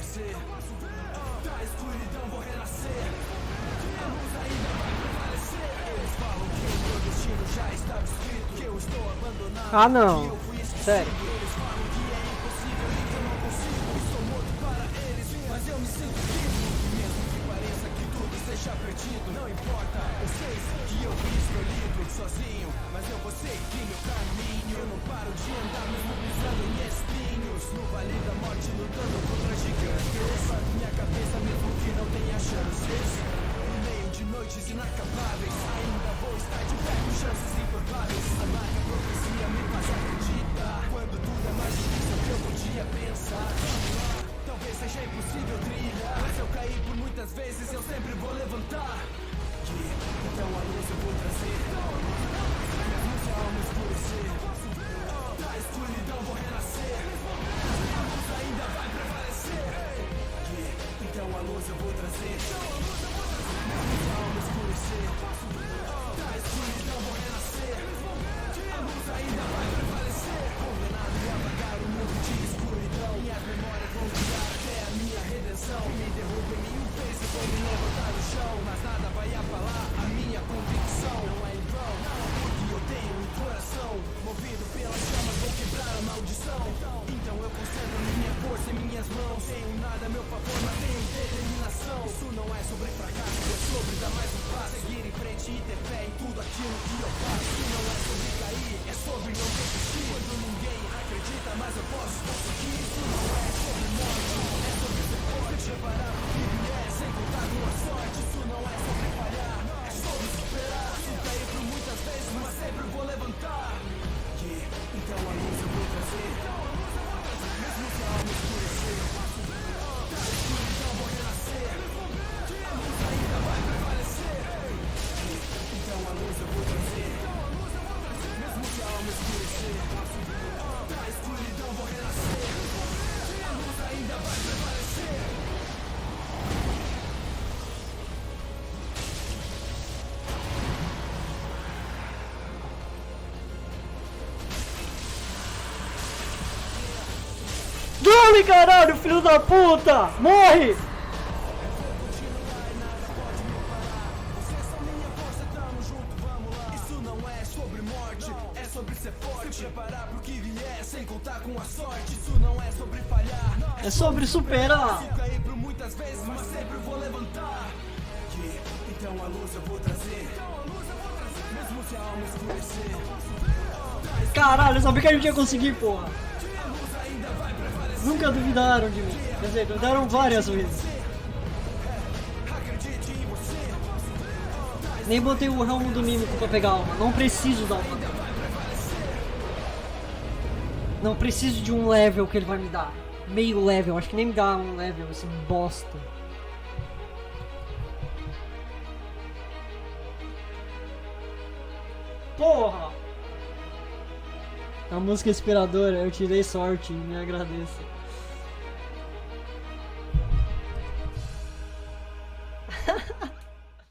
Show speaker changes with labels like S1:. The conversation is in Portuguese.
S1: trazer. Da escuridão vou renascer. A luz ainda vai prevalecer. Eles falam que o meu destino já estava escrito, que eu estou abandonado.
S2: Ah, não. Sério.
S1: Eles falam que é impossível e que eu não consigo. Estou morto para eles, mas eu me sinto vivo. Mesmo que pareça que tudo esteja perdido, não importa. Eu sei que eu fui escolhido sozinho, mas eu vou seguir meu caminho. Eu não paro de andar mesmo pisando em espinhos. No vale da morte lutando contra gigantes. Minha cabeça mesmo que não tenha chances. No meio de noites inacabaveis, ainda vou estar de pé com chances improváveis. A marca profecia me faz acreditar. Quando tudo é mais difícil do que eu podia pensar. Talvez seja impossível trilhar, mas eu caí por muitas vezes, eu sempre vou levantar. Então a luz eu vou trazer. Mesmo se a alma escurecer, da escuridão vou renascer. A luz ainda vai prevalecer. Então a luz eu vou trazer. Mesmo se a alma escurecer, da escuridão vou renascer. A luz ainda vai prevalecer. Condenado a apagar o mundo de escuridão. Minhas memórias vão guiar até a minha redenção. Me derrubem em um peso, vou me levantar do chão. Mas nada vai abalar a minha convicção. Não é em vão, porque eu tenho um coração. Movido pelas chamas, vou quebrar a maldição. Então eu concentro minha força em minhas mãos. Tenho nada a meu favor, mas tenho determinação. Isso não é sobre fracasso, é sobre dar mais um passo. Seguir em frente e ter fé em tudo aquilo que eu faço. Isso não é sobre cair, é sobre não desistir. Quando ninguém acredita, mas eu posso conseguir. Isso não é sobre morte, é sobre ser forte. Preparar pro que vier, sem contar com a sorte. Isso não é sobre falhar, é sobre superar. Se cair por muitas vezes, mas sempre vou levantar. Então a luz eu vou trazer. Mesmo se a alma escurecer, da escuridão vou renascer. A luz ainda vai prevalecer. Então a luz eu vou trazer. Mesmo se a alma escurecer, da escuridão vou renascer. A luz ainda vai prevalecer.
S2: Dorme, caralho, filho da puta! Morre!
S1: Isso não é sobre morte, é sobre ser forte. Se preparar pro que vier, sem contar com a sorte. Isso não é sobre falhar,
S2: É sobre superar!
S1: se cair por muitas vezes, mas sempre vou levantar. Então a luz eu vou trazer. Mesmo se a alma escurecer,
S2: Caralho, eu sabia que a gente ia conseguir, porra!
S1: a luz ainda vai prevalecer.
S2: Nunca duvidaram de mim. Quer dizer, duvidaram várias vezes.
S1: Acredite em você.
S2: Nem botei o ramo do mímico pra pegar alma. Não preciso da alma. Não preciso de um level que ele vai me dar. Meio level, acho que nem me dá um level, esse bosta. Porra! A música inspiradora, eu tirei sorte, me agradeça.